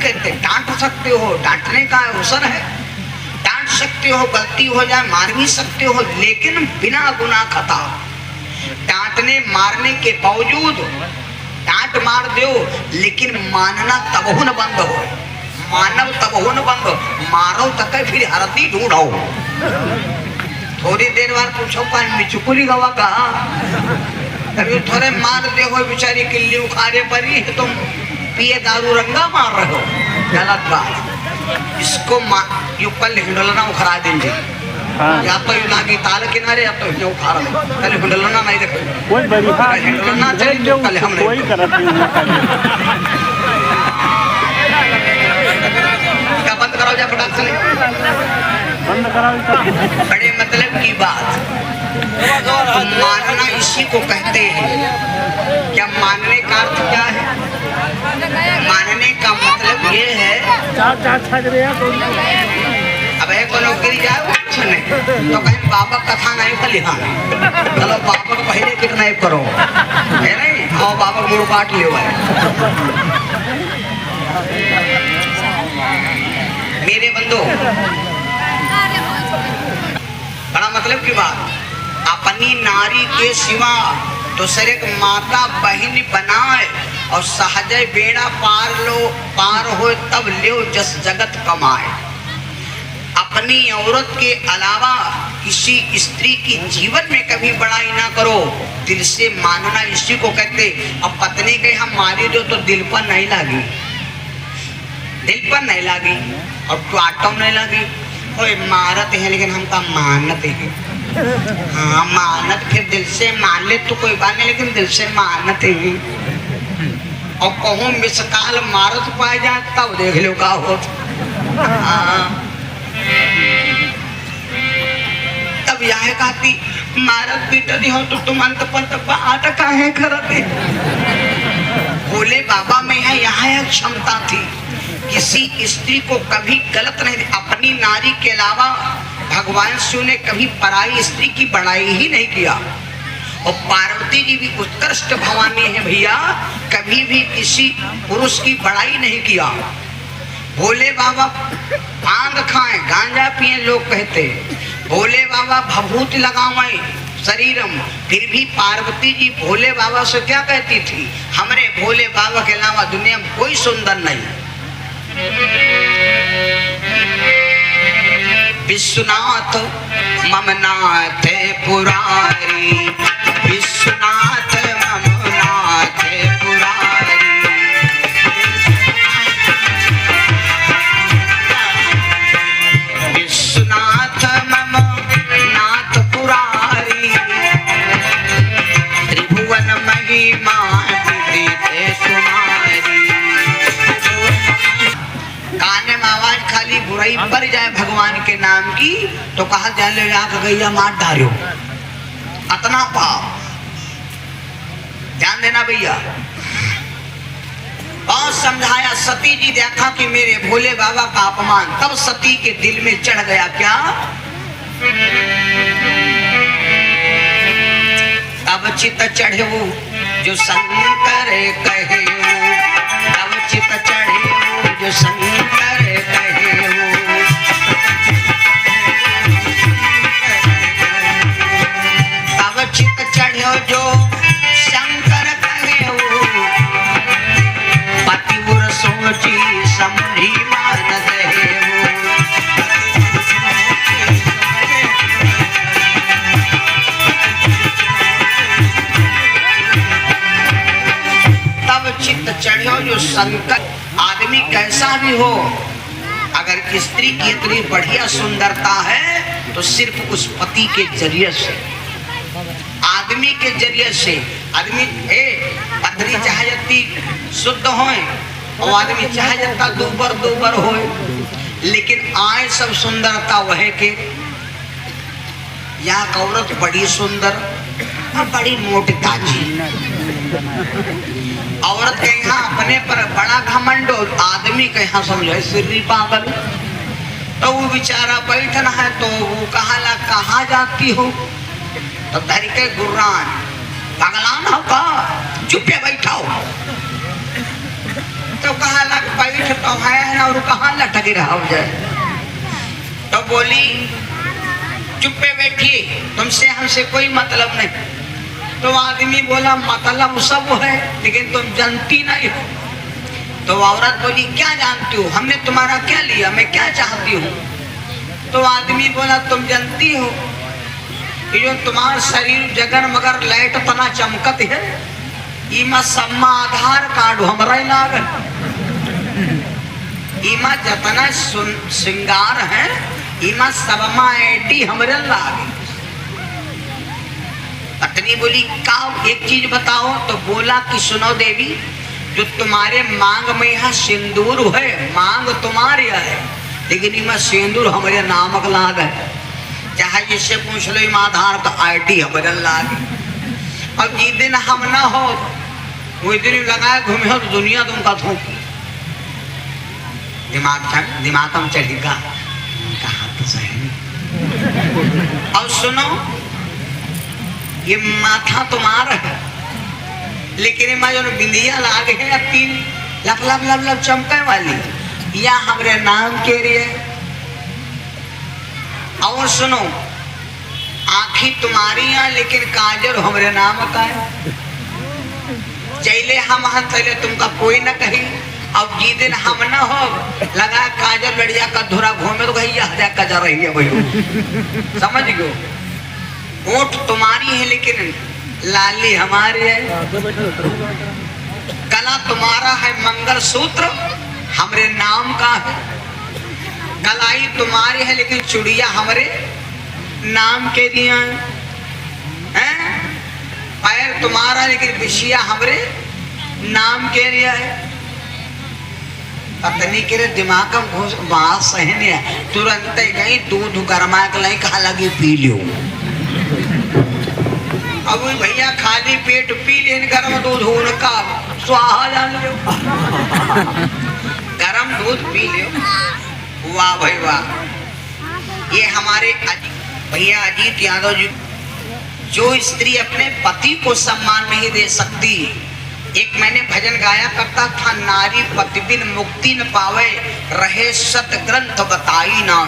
कहते, डांट सकते हो, डांटने का अवसर है, डांट सकते हो, गलती हो जाए मार भी सकते हो, लेकिन बिना गुनाह खता। डांटने मारने के बावजूद डांट मार दो, लेकिन मानना तब न बंद हो, मानव तब न बंद हो, मारो तक फिर हरदी ढूंढो। थोड़ी देर बाद पूछो पान मिचुकुली गवा कहा, अभी थोड़े मार दे हो बेचारी किल्ली उखाड़े परी है, तुम पिए दारू रंगा मार रहे हो, गलत बात। इसको यू कल हिंडोलना उखड़ा देंगे, या तो यू लागी ताल किनारे या तो हिंडो उखाड़ दे, कल हिंडोलना नहीं देखो, कोई बड़ी बात हिंडोलना चली तो कल हम कोई करत नहीं, क्या बंद कराओ जा फटाक से, बंद कराओ। बड़े मतलब की बात, मानना इसी को कहते हैं। क्या मानने का अर्थ क्या है? मानने का मतलब ये है, अब एक को लोग गिर जाए तो कहीं बाबा कथा नहीं फली, हाँ चलो बाबा को पहले कितना करो है नहीं, आओ बाबा को मुड़ काट लियो है। मेरे बंधु, बड़ा मतलब की बात, अपनी नारी के सिवा दूसरे को माता बहन बनाए और सहजय बेड़ा पार हो तब लियो जस जगत कमाए। अपनी औरत के अलावा किसी स्त्री की जीवन में कभी बड़ाई ना करो, दिल से मानना इसी को कहते। अब पत्नी के हम मारी दो तो दिल पर नहीं लगी, दिल पर नहीं लगी और तो आटम नहीं लगी, कोई मारत है लेकिन हमका मानत है, हाँ मानत, फिर दिल से मान ले तो कोई बात नहीं, लेकिन दिल से मानत है। और कहूँ मिसकाल मारत पाए जाए तब देख लो का हो, तब यह कहती मारत पीटती हो तो तुम अंत पंत बात काहे करते। भोले बाबा में है यहाँ एक क्षमता थी, किसी स्त्री को कभी गलत नहीं, अपनी नारी के अलावा भगवान शिव ने कभी पराई स्त्री की बड़ाई ही नहीं किया। और पार्वती जी भी उत्कृष्ट भवानी है भैया, कभी भी किसी पुरुष की बड़ाई नहीं किया। भोले बाबा भांग खाएं, गांजा पिए, लोग कहते, भोले बाबा भभूत लगावें शरीरम, फिर भी पार्वती जी भोले बाबा से क्या कहती थी, हमारे भोले बाबा के अलावा दुनिया में कोई सुंदर नहीं। विश्वनाथ ममनाथ पुरारी, विश्वनाथ ममनाथ पुरारी, विश्वनाथ ममनाथ पुरारी, त्रिभुवन महिमा विदित कुमारी। काने में आवाज खाली बुराई पर जाए भगवान के नाम की तो कहा जाए आंख गैया मार डालो, अतना पाप, ध्यान देना भैया। और समझाया, सती जी देखा कि मेरे भोले बाबा का अपमान, तब सती के दिल में चढ़ गया क्या, तब चित चढ़े जो शंकर कहे, तब चित चढ़े जो शंकर कहे, तब चित चढ़े जो शंकर कहे, पतिवर सोची समझी मान दे। तब चित्त चढ़ो जो शंकर, आदमी कैसा भी हो, अगर स्त्री की इतनी बढ़िया सुंदरता है तो सिर्फ उस पति के जरिए से, आदमी के जरिए से। आदमी पत्नी चाहे जत्ती शुद्ध होए और आदमी चाहे जत्ता दूबर होए, लेकिन आए सब सुंदरता वह के, यहाँ का औरत बड़ी सुंदर और बड़ी मोटी ताजी, औरत के यहाँ अपने पर बड़ा घमंड, आदमी के यहाँ समझो सिर्री पागल। तो वो बेचारा बैठना है तो वो कहाँ जाती हो, तो तरीके गुर्रान पगलान हो का, चुपे बैठाओ, तो कहा पैठ तो है ना और कहाँ लटक रहा हो जाए। तो बोली चुप्पे बैठिए, तुमसे हमसे कोई मतलब नहीं। तो आदमी बोला मतलब सब है लेकिन तुम जानती नहीं हो। तो औरत बोली क्या जानती हो, हमने तुम्हारा क्या लिया, मैं क्या चाहती हूँ। तो आदमी बोला तुम जानती हो कि जो तुम्हारा शरीर जगन मगर लाइट तना चमकत है, इमा सम्मा आधार कार्ड हमारा लागल, इमा जतना श्रृंगार है इमा सबमा एटी हमरे लागे। पत्नी बोली का एक चीज बताओ। तो बोला कि सुनो देवी, जो तुम्हारे मांग में यहाँ सिंदूर है, मांग तुम्हारे है लेकिन इमा सिंदूर हमारे नामक लाग है। चाहे जिससे पूछ लो इमा आधार तो आईटी हमारे लागे। अब जिस दिन हम ना हो वही दिन लगाए घूमे हो तो दुनिया तुमका थोकी। दिमाग हम चढ़ेगा कहा तो सही। और सुनो ये माथा तुम्हारा है लेकिन इमा जो बिंदिया लागे है तीन लब लब लब लब चमके वाली या हमरे नाम के लिए। और सुनो आँखी तुम्हारी है लेकिन काजल हमरे नाम का है। चले हम चले तुमका कोई ना कही। अब जी दिन हम ना हो लगा काजल लड़िया का धुरा घूमे तो कही हजा कजा रही है भाई, समझ गयो। ओठ तुम्हारी है लेकिन लाली हमारी है। गला तुम्हारा है मंगल सूत्र हमरे नाम का है। कलाई तुम्हारी है लेकिन चुड़िया हमरे नाम के दिया है। पैर तुम्हारा लेकिन बिछिया हमरे नाम के दिया है। पत्नी के दिमाग का घुस बात सही नहीं है। तुरंत गई दूध गरमा के लाई कहा लगी पी लियो। अब भैया खाली पेट पी लेन गरम दूध उनका स्वाहा जान लो। गरम दूध पी लियो। वाह भाई वाह। ये हमारे भैया अजीत यादव जी, जो स्त्री अपने पति को सम्मान नहीं दे सकती। एक मैंने भजन गाया करता था, नारी पति बिन मुक्ति न पावे, रहे सत ग्रंथ बताई ना।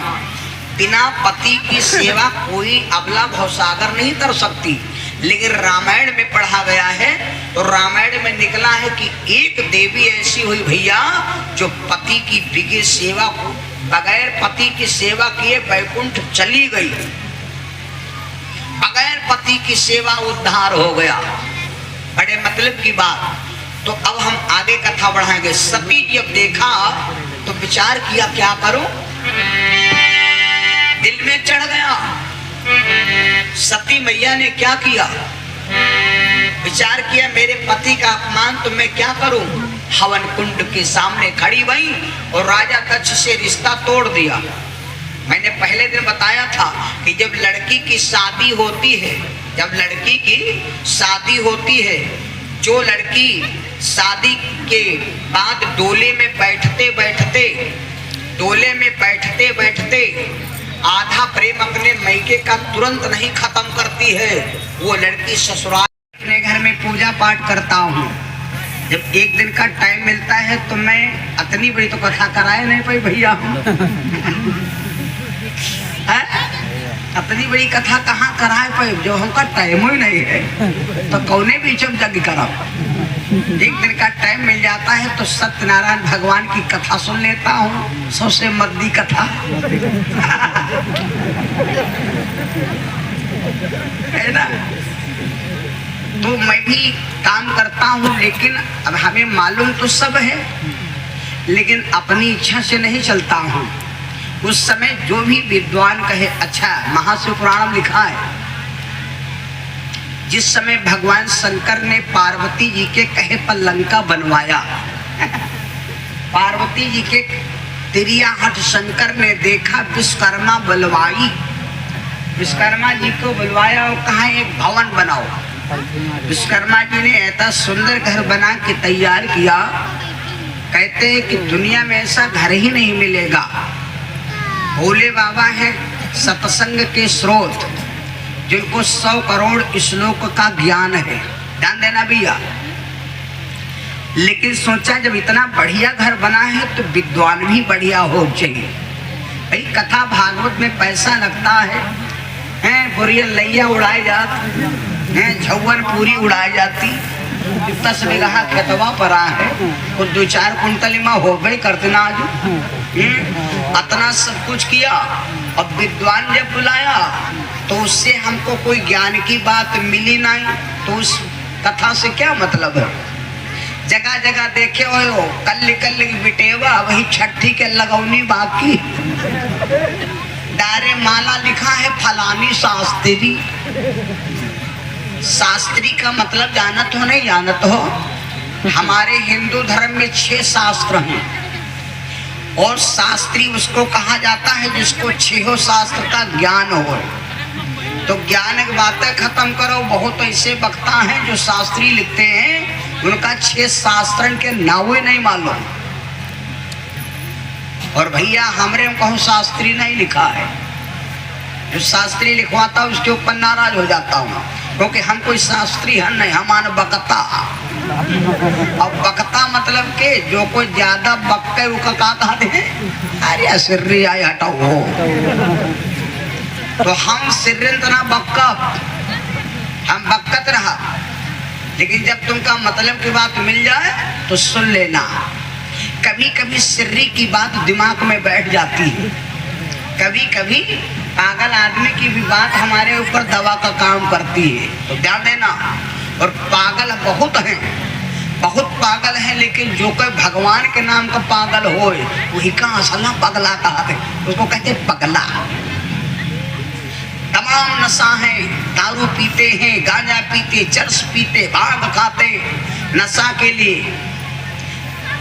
बिना पति की सेवा कोई अबला भवसागर नहीं कर सकती। लेकिन रामायण में पढ़ा गया है तो रामायण में निकला है कि एक देवी ऐसी हुई भैया जो पति की बिगे सेवा को बगैर पति की सेवा किए वैकुंठ चली गई। बगैर पति की सेवा उद्धार हो गया। बड़े मतलब की बात। तो अब हम आगे कथा बढ़ाएंगे। सती जब देखा तो विचार किया क्या करूं, दिल में चढ़ गया। सती मैया ने क्या किया, विचार किया मेरे पति का अपमान तो मैं क्या करूं। हवन कुंड के सामने खड़ी हुई और राजा दक्ष से रिश्ता तोड़ दिया। मैंने पहले दिन बताया था कि जब लड़की की शादी होती है, जब लड़की की शादी होती है, जो लड़की शादी के बाद डोले में बैठते बैठते आधा प्रेम अपने मैके का तुरंत नहीं खत्म करती है, वो लड़की ससुराल अपने घर में पूजा पाठ करता हूँ। जब एक दिन का टाइम मिलता है तो मैं इतनी बड़ी तो कथा कराए नहीं पाई भैया। अपनी बड़ी कथा कहाँ कराए पाए, जो हमका टाइम ही नहीं है तो कौने बीचम जग करा। एक दिन का टाइम मिल जाता है तो सत्यनारायण भगवान की कथा सुन लेता हूँ, सबसे मद्दी कथा है ना। तो मैं भी काम करता हूँ लेकिन अब हमें मालूम तो सब है लेकिन अपनी इच्छा से नहीं चलता हूँ। उस समय जो भी विद्वान कहे, अच्छा महाशिव पुराण लिखा है, जिस समय भगवान शंकर ने पार्वती जी के कहे पर लंका बनवाया, पार्वती जी के तिरियाहट शंकर ने देखा विश्वकर्मा बुलवाई, विश्वकर्मा जी को बुलवाया और कहा एक भवन बनाओ। विश्वकर्मा जी ने ऐसा सुंदर घर बना के तैयार किया, कहते हैं कि दुनिया में ऐसा घर ही नहीं मिलेगा। भोले बाबा हैं सत्संग के स्रोत, जिनको 100 करोड़ श्लोक का ज्ञान है। ध्यान देना भैया, लेकिन सोचा जब इतना बढ़िया घर बना है तो विद्वान भी बढ़िया हो चाहिए। भाई कथा भागवत में पैसा लगता है बुरिया लैया उड़ाई जाती है, झौवन पूरी उड़ाई जाती, 10 बीघा खेतवा पड़ा है, कुछ 2-4 कुंटल में हो गई करतना इतना सब कुछ किया। अब विद्वान जब बुलाया तो उससे हमको कोई ज्ञान की बात मिली नहीं, तो उस कथा से क्या मतलब है। जगह जगह देखे हो कल बिटेवा वही छठी के लगौनी बाकी, डारे माला लिखा है फलानी शास्त्री। शास्त्री का मतलब जानत हो नहीं जानत हो, हमारे हिंदू धर्म में 6 शास्त्र हैं और शास्त्री उसको कहा जाता है जिसको 6 शास्त्र का ज्ञान हो। तो ज्ञान की बातें खत्म करो, बहुत ऐसे वक्ता हैं जो शास्त्री लिखते हैं उनका 6 शास्त्र के नावे नहीं मालूम। और भैया हमरे कहो शास्त्री नहीं लिखा है, जो शास्त्री लिखवाता उसके ऊपर नाराज हो जाता हूँ, क्योंकि हम कोई शास्त्री है नहीं, हमारा बकता। अब बकता मतलब के जो कोई ज्यादा बक्के उका कहा थे अरे सिर्री आए हटाओ हो, तो हम सिर्रना बक्का हम बक्कत रहा। लेकिन जब तुमका मतलब की बात मिल जाए तो सुन लेना। कभी कभी सिर्री की बात दिमाग में बैठ जाती है, कभी कभी पागल आदमी की भी बात हमारे ऊपर दवा का काम करती है, तो ध्यान देना। और पागल बहुत हैं, बहुत पागल हैं, लेकिन जो कोई भगवान के नाम का पागल हो वही का असला पगला कहते, उसको कहते पगला। तमाम नशा है, दारू पीते हैं, गांजा पीते, चरस पीते, भांग खाते, नशा के लिए।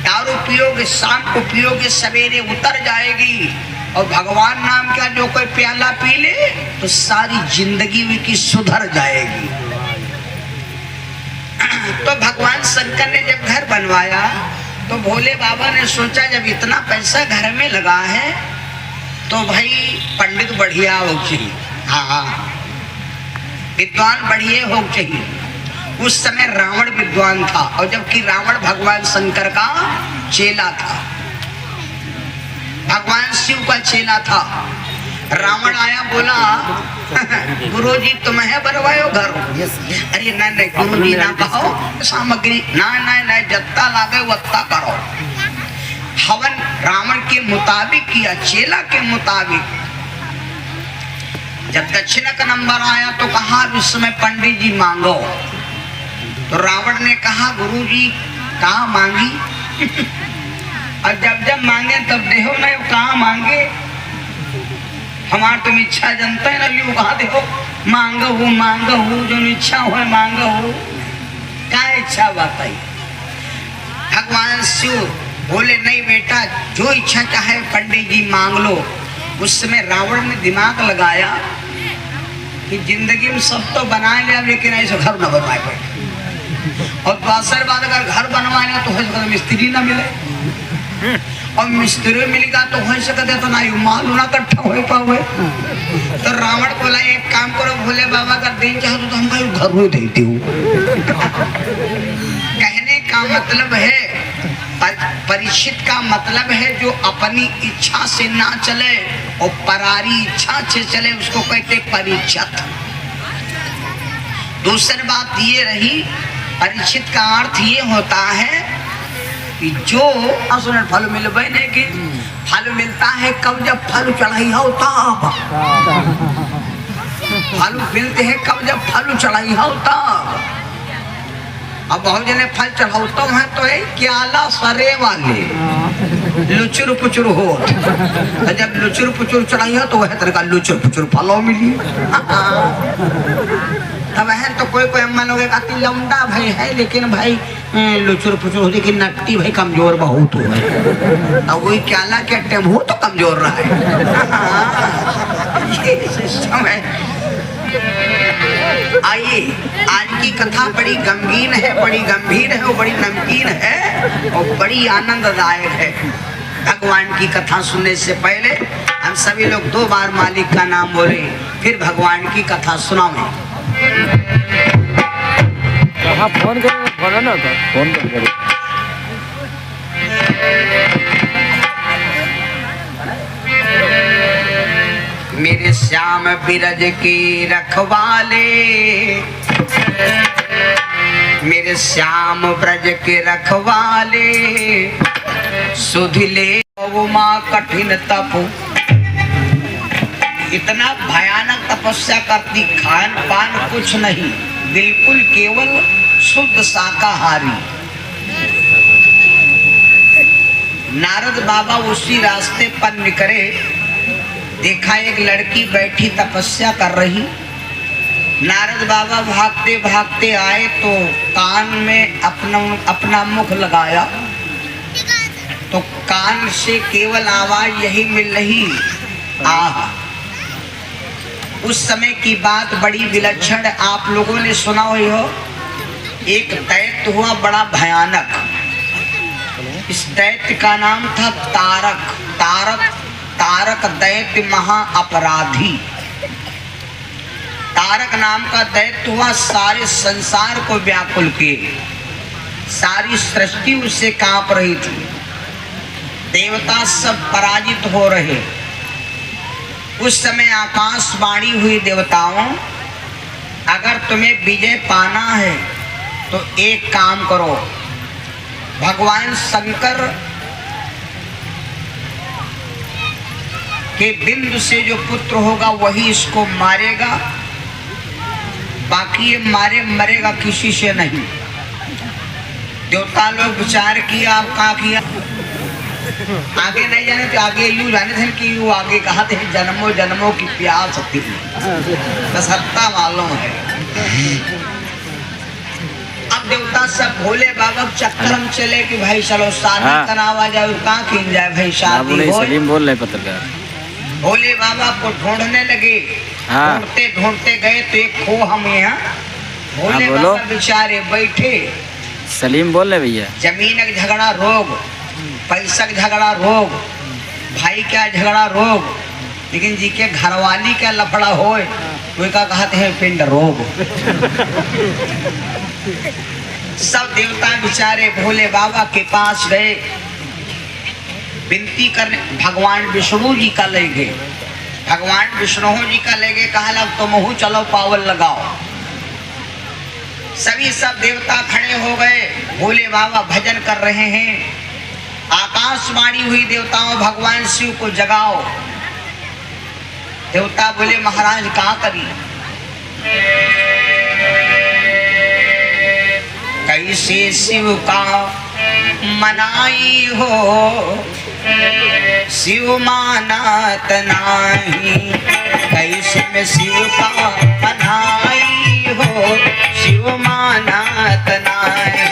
दारू पियोगे शाम को पियोगे सवेरे उतर जाएगी, और भगवान नाम का जो कोई प्याला पी ले तो सारी जिंदगी उनकी सुधर जाएगी। तो भगवान शंकर ने जब घर बनवाया तो भोले बाबा ने सोचा जब इतना पैसा घर में लगा है तो भाई पंडित बढ़िया हो चाहिए, हाँ विद्वान बढ़िया हो चाहिए। उस समय रावण विद्वान था, और जबकि रावण भगवान शंकर का चेला था, भगवान शिव का चेला था। रावण आया बोला गुरुजी तुम्हें बनवायो घर, अरे नहीं गुरुजी ना कहो, सामग्री ना जत्ता लागे वत्ता करो। हवन रावण के मुताबिक किया, चेला के मुताबिक। जब दक्षिणा का नंबर आया तो कहा इस समय पंडित जी मांगो, तो रावण ने कहा गुरुजी कहाँ मांगी और जब मांगे तब देहो ना, कहाँ मांगे, हमार तुम इच्छा जनता है ना, यू कहा देखो मांगो जो इच्छा हो मांगो, क्या इच्छा बताई। भगवान शिव बोले नहीं बेटा जो इच्छा चाहे पंडित जी मांग लो। उस समय रावण ने दिमाग लगाया कि जिंदगी में सब तो बना लिया लेकिन ऐसे घर न बनवाए पाए, और दूसरी बात अगर घर बनवाएगा तो हो सकता मिस्त्री ना मिले, और मिस्त्री मिलेगा तो हो सकता तो ना माल ना इकट्ठा हो पाओगे। तो रावण बोला एक काम करो भोले बाबा का दिन चाहो तो हम भाई घर में देती हूँ। कहने का मतलब है परीक्षित का मतलब है जो अपनी इच्छा से ना चले और परारी इच्छा से चले उसको कहते परीक्षित। दूसरी बात ये रही, परीक्षित का अर्थ ये होता है कि जो असुर फल मिलबे नहीं कि फल मिलता है कब जब फल चढ़ाई हो तब, फल मिलते हैं कब जब फल चढ़ाई हो तब। अब बहुत जने फल चढ़ाते हैं तो है क्याला सरे वाले लुचुर पुचुर हो, जब लुचुर पुचुर चढ़ाई हो तो वह तरह का लुचुर पुचुर फलों मिली। तब है तो कोई अम्मा लोग कहती लौंडा भाई है लेकिन भाई लुचुर पुचुर होती कि नट्टी भाई कमजोर बहुत हो है, अब वही क्याला के टेम्पो तो कमजोर रहा है। ये सिस्टम है। आइए आज की कथा बड़ी गमगीन है, बड़ी गंभीर है और बड़ी नमकीन है और बड़ी आनंददायक है। भगवान की कथा सुनने से पहले हम सभी लोग 2 बार मालिक का नाम बोले, फिर भगवान की कथा सुनाओ। फोन करो ना, फोन कर मेरे श्याम बिरज के रखवाले, मेरे श्याम ब्रज के रखवाले, सुधिले माँ कठिन तप। इतना भयानक तपस्या करती, खान पान कुछ नहीं, बिल्कुल केवल शुद्ध शाकाहारी। नारद बाबा उसी रास्ते पर निकले, देखा एक लड़की बैठी तपस्या कर रही। नारद बाबा भागते भागते आए तो कान में अपना मुख लगाया, तो कान से केवल आवाज यही मिल रही, आह। उस समय की बात बड़ी विलक्षण, आप लोगों ने सुना हुई हो। एक दैत्य हुआ बड़ा भयानक। इस दैत्य का नाम था तारक। तारक दैत्य महा अपराधी। तारक नाम का दैत्य हुआ, सारे संसार को व्याकुल किए, सारी सृष्टि उससे कांप रही थी। देवता सब पराजित हो रहे। उस समय आकाशवाणी हुई देवताओं, अगर तुम्हें विजय पाना है तो एक काम करो, भगवान शंकर के बिंदु से जो पुत्र होगा वही इसको मारेगा, बाकी ये मरेगा किसी से नहीं। देवता लोग विचार किया, आप कहा किया, आगे नहीं जाने तो आगे यूं जाने थे कि यूं आगे कहा थे, जन्मों जन्मों की प्यास थी, सत्ता मालूम है। अब देवता सब भोले बाबा चक्कर हम चले कि भाई चलो शादी करावा जाए, कहाँ की जाए भाई शादी हो। सलीम बोल रहे पत्रकार। भोले बाबा को ढूंढने लगे, ढूंढते ढूंढते गए तो एक खो हम यहाँ। भोले बाबा बेचारे बैठे। सलीम बोल रहे भैया। जमीन का झगड़ा रोग, पैसा का झगड़ा रोग, भाई का झगड़ा रोग, लेकिन जी के घरवाली का लफड़ा हो वे का कहते हैं पिंड रोग। सब देवता बेचारे भोले बाबा के पास गए, विनती करने। भगवान विष्णु जी का ले गए, भगवान विष्णु जी का ले गए, कहा लग तुम चलो पावल लगाओ। सभी सब देवता खड़े हो गए, भोले बाबा भजन कर रहे हैं। आकाशवाणी हुई देवताओं, भगवान शिव को जगाओ। देवता बोले महाराज क्या करी, कैसे शिव का मनाई हो, शिव मानत नाही, कैसे में शिव का मनाई हो, शिव मानत नाही।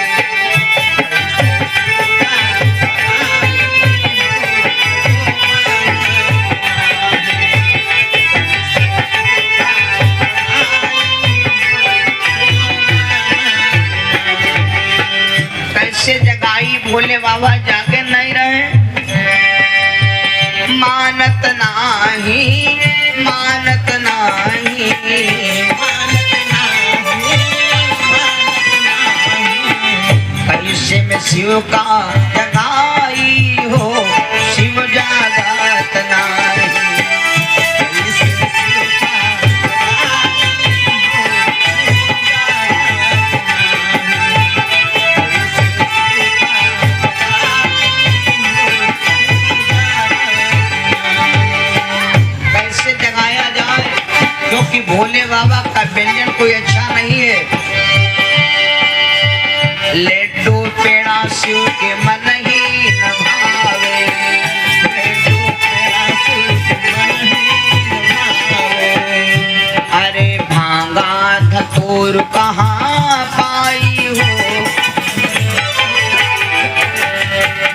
कैसे जगाई, भोले बाबा जागे नहीं रहे। मानत नाही, मानत नाही, कैसे में शिव का जगाई हो, शिव जागत नाही। क्योंकि भोले बाबा का व्यंजन कोई अच्छा नहीं है। लड्डू पेड़ा शिव के मन ही न भावे, लड्डू पेड़ा शिव के मन ही न भावे। अरे भांगा धतूर कहाँ पाई हो,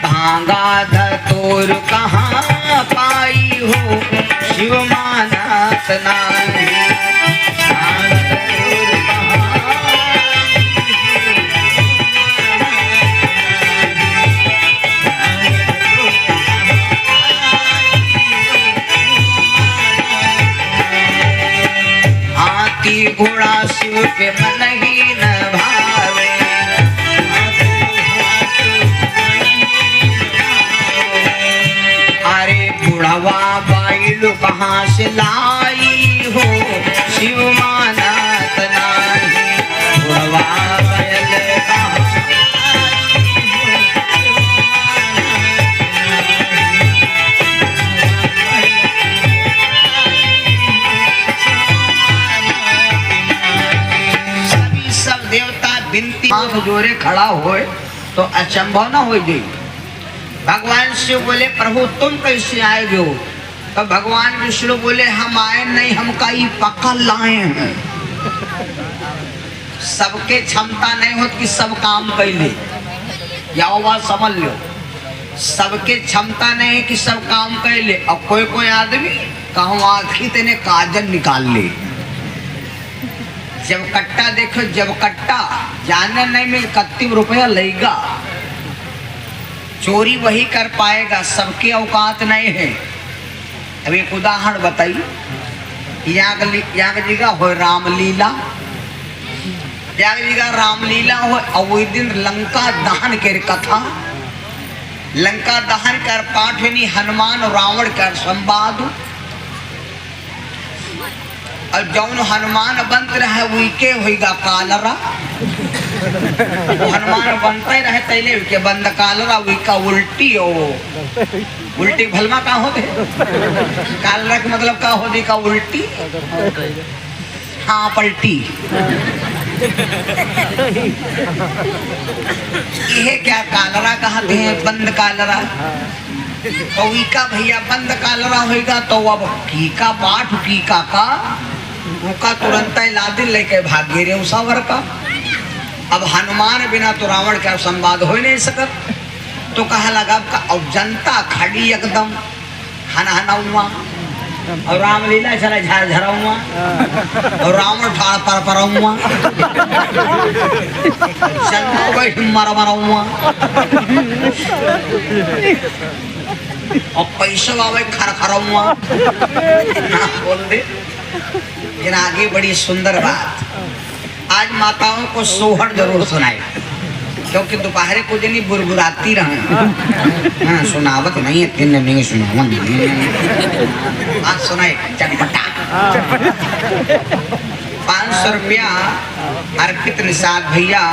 भांगा धतूर कहाँ पाई हो, शिव मानत नाही। हाथी घोड़ा शिव के मन ही न भावे, कहाँ से लाई हो शिव मानत नाही बुढ़वा बैल कहाँ सभी सब देवता बिनती हाथ जोड़े खड़ा होए तो अचंभव न हो जाए। भगवान शिव बोले प्रभु तुम कैसे आए हो? तो भगवान विष्णु बोले हम आए नहीं, हम कहीं पकड़ लाए हैं। सबके क्षमता नहीं होती कि सब काम कर ले, या बात समझ लो, सबके क्षमता नहीं है कि सब काम कर ले। अब कोई कोई आदमी कहूँ आखिर तेने काजल निकाल ले, जब कट्टा देखो, जब कट्टा जाने नहीं मिल 31 रुपया लेगा, चोरी वही कर पाएगा, सबके औकात नहीं है। अब एक उदाहरण बताइए, याग जी का हो रामलीला, याग जी का रामलीला हो और वही दिन लंका दहन कर कथा, लंका दहन कर पाठ नहीं हनुमान और रावण कर संवाद, और जौन हनुमान बनते रहे वही के होगा कालरा, हनुमान बनते रहे तैले के बंद कालरा वही का उल्टी हो, उल्टी भलमा का होते कालरा के मतलब का होती का उल्टी, हाँ पलटी। यह क्या कालरा कहते हैं, बंद कालरा। तो का भैया बंद कालरा होगा तो अब कीका पाठ कीका का उनका तुरंत लादिन लेके भाग गिरे उसावर का। अब हनुमान बिना तो रावण का संवाद हो नहीं सकत, तो कहा लगा अब जनता खड़ी एकदम हना हुआ और रामलीला चला झर झरा हुआ और रावण ठाड़ पर हुआ जनता बैठ मर मरा हुआ और पैसा वावे खर खरा हुआ। बोल दे लेकिन आगे बड़ी सुंदर बात, आज माताओं को सोहर जरूर सुनाए, क्योंकि दोपहर को जनी बुरबुराती रहे। हाँ सुनावत नहीं है, तीन नहीं सुनावत आज सुनाए चटपटा। 500 रुपया अर्पित निषाद भैया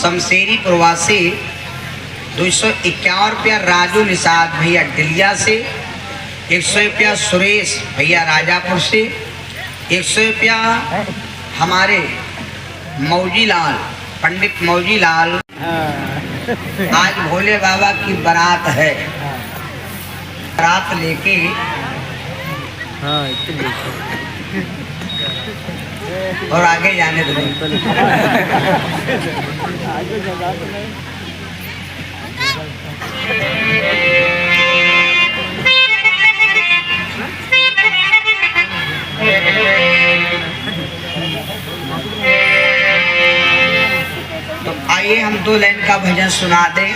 शमशेरी प्रवासी, 251 रुपया राजू निषाद भैया डिलिया से, 100 रुपया सुरेश भैया राजापुर से, 100 रुपया हमारे मौजी लाल पंडित मौजी लाल। आज भोले बाबा की बारात है, बारात लेके और आगे जाने दो। तो आइए हम 2 लाइन का भजन सुना दे।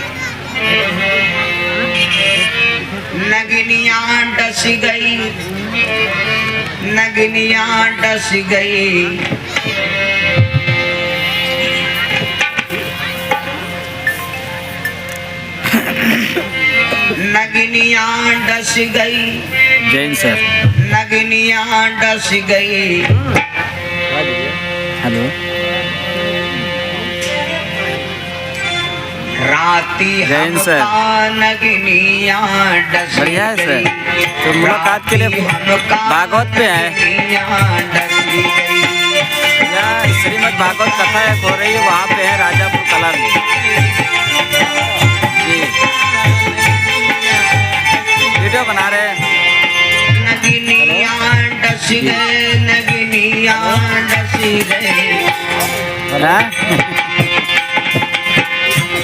नगनिया डस गई, नगनिया डस गई, नगनिया डस गई, जैन सर नगनिया डस गई। हेलो राती हमका नगनिया डस बढ़िया है सर। गई, तो मुलाकात के लिए भागवत पे है, यहाँ श्रीमद् भागवत कथा एक हो रही है, वहाँ पे है राजापुर कला में जी, वीडियो बना रहे हैं। नगनिया डस गए, नगनिया डस गए, बोला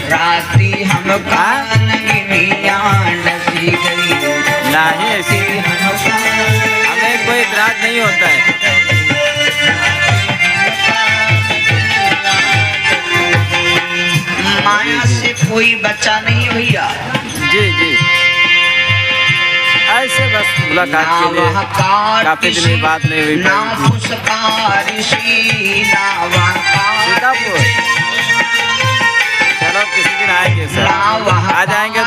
राती हमका नगनिया डस गई, नहीं ऐसी हमका हमें कोई इतराज नहीं होता है। माया से कोई बच्चा नहीं भैया जी जी, ऐसे बस मुलाकात के लिए काफी दिन में बात नहीं हुई। सीतापुर चलो किसी दिन आएंगे सर, आ जाएंगे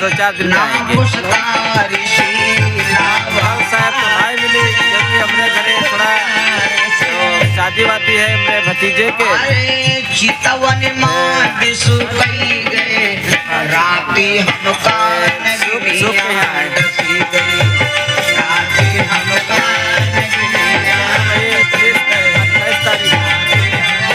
2-4 दिन में आएंगे। साहब पूजे के अरे चितवन माँ विषु कही गए राती हमका नगरिया डसी गई राती हमका नगरिया 28 तारीख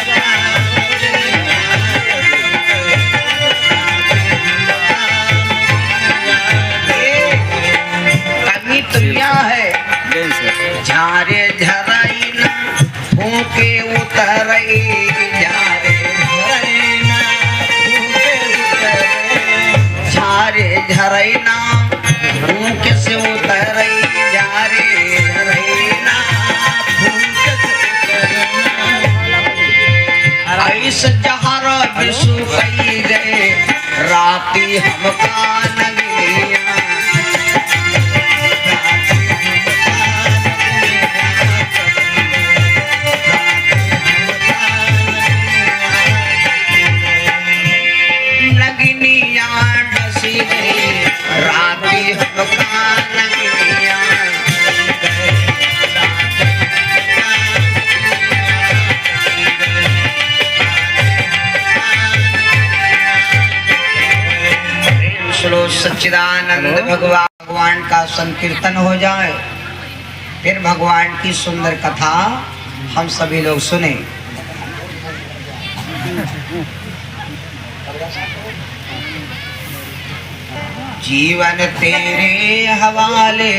कमी तो क्या है दिन से झारे झराई ना फूके उतरई झारे झराई ना फूके उतरई झारे झराई ना फूके से उतरई झारे झराई ना फूके से उतरई ऐस जहर विषु कही गए राती हमका नगरिया नगनिया डसी गई राती हमका नगनिया श्लोक सच्चिदानंद भगवान का संकीर्तन हो जाए, फिर भगवान की सुंदर कथा हम सभी लोग सुने। जीवन तेरे हवाले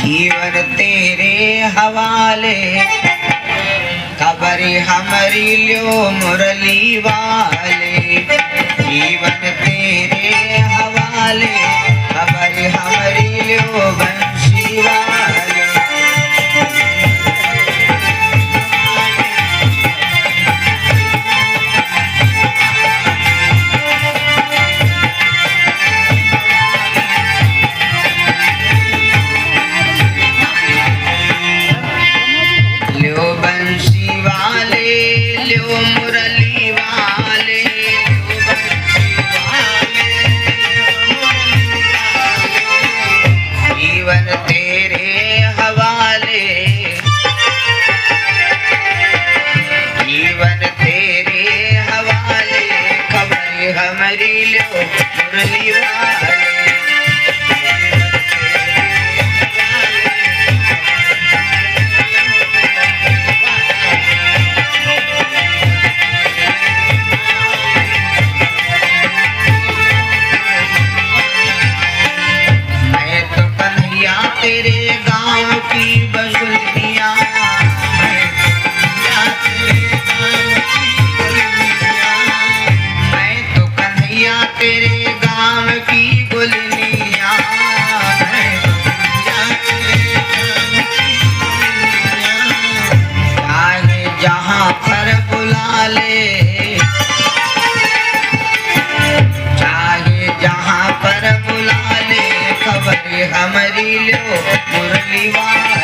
जीवन तेरे हवाले खबरी हमारी लियो मुरली वाले जीवन तेरे हवाले खबरी हमारी लियो बंसी वाले मुरली वाले जीवन तेरे हवाले जीवन तेरे हवाले खबर हमारी लो मुरली वाले तेरे गांव की बजुलिया मैं तो कन्हैया तेरे गांव की गुलनिया चाहे जहाँ पर बुला ले चाहे जहाँ पर बुला ले खबर हमारी लो मुरली वाले